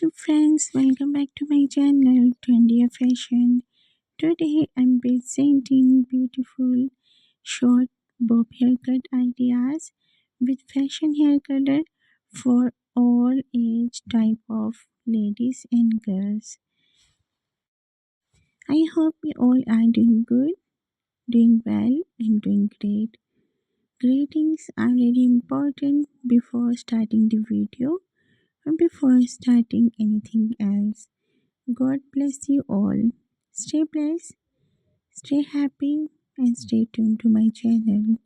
Hello friends, welcome back to my channel Trendy Fashion. Today I'm presenting beautiful short bob haircut ideas with fashion hair color for all age type of ladies and girls. I hope you all are doing good, doing well and doing great. Greetings are very important before starting the video or before starting anything else. God bless you all. Stay blessed, stay happy, and stay tuned to my channel.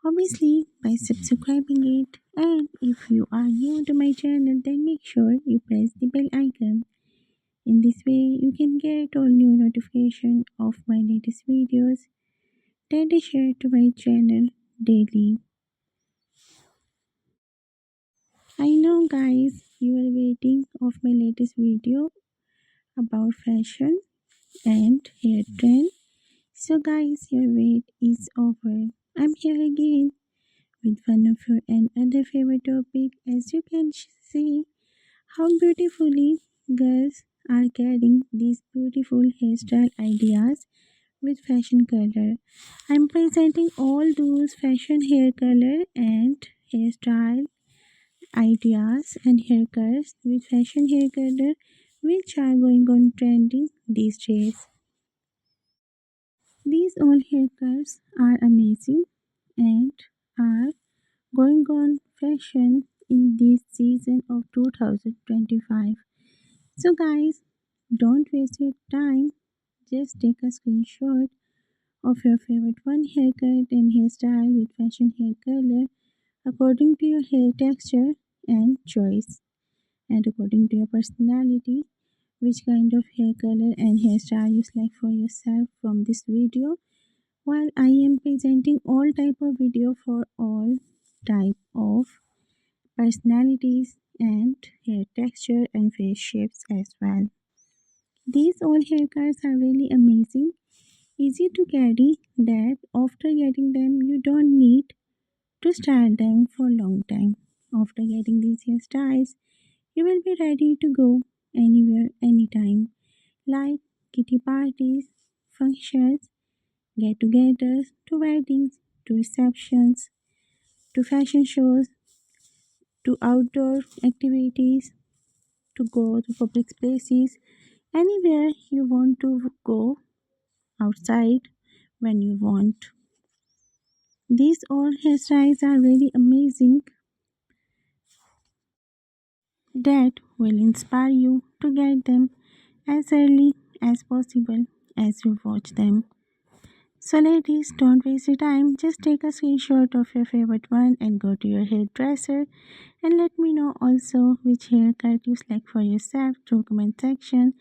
Obviously, by subscribing it, and if you are new to my channel, then make sure you press the bell icon. In this way, you can get all new notification of my latest videos that I share to my channel daily. I know, guys, you are waiting of my latest video about fashion and hair trend. So, guys, your wait is over. I'm here again with one of your another favorite topic. As you can see, how beautifully girls are carrying these beautiful hairstyle ideas with fashion color. I'm presenting all those fashion hair color and hairstyle ideas and haircuts with fashion hair color which are going on trending these days. These all haircuts are amazing and are going on fashion in this season of 2025. So, guys, don't waste your time. Just take a screenshot of your favorite one haircut and hairstyle with fashion hair color according to your hair texture and choice, and according to your personality. Which kind of hair color and hairstyle you select for yourself from this video, while I am presenting all type of video for all type of personalities and hair texture and face shapes as well. These all haircuts are really amazing, easy to carry, that after getting them you don't need to style them for long time. After getting these hairstyles, you will be ready to go anywhere anytime, like kitty parties, functions, get-togethers, to weddings, to receptions, to fashion shows, to outdoor activities, to go to public places, anywhere you want to go outside when you want. These all hairstyles are very amazing that will inspire you to get them as early as possible as you watch them. So, ladies, don't waste your time. Just take a screenshot of your favorite one and go to your hairdresser and let me know also which haircut you select for yourself through comment section.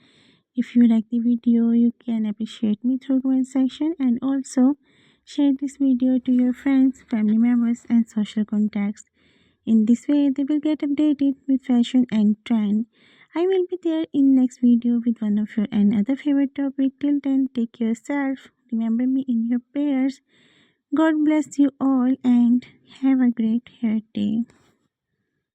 If you like the video, you can appreciate me through comment section and also share this video to your friends, family members, and social contacts. In this way, they will get updated with fashion and trend. I will be there in next video with one of your another favorite topic. Till then, take care yourself. Remember me in your prayers. God bless you all and have a great hair day.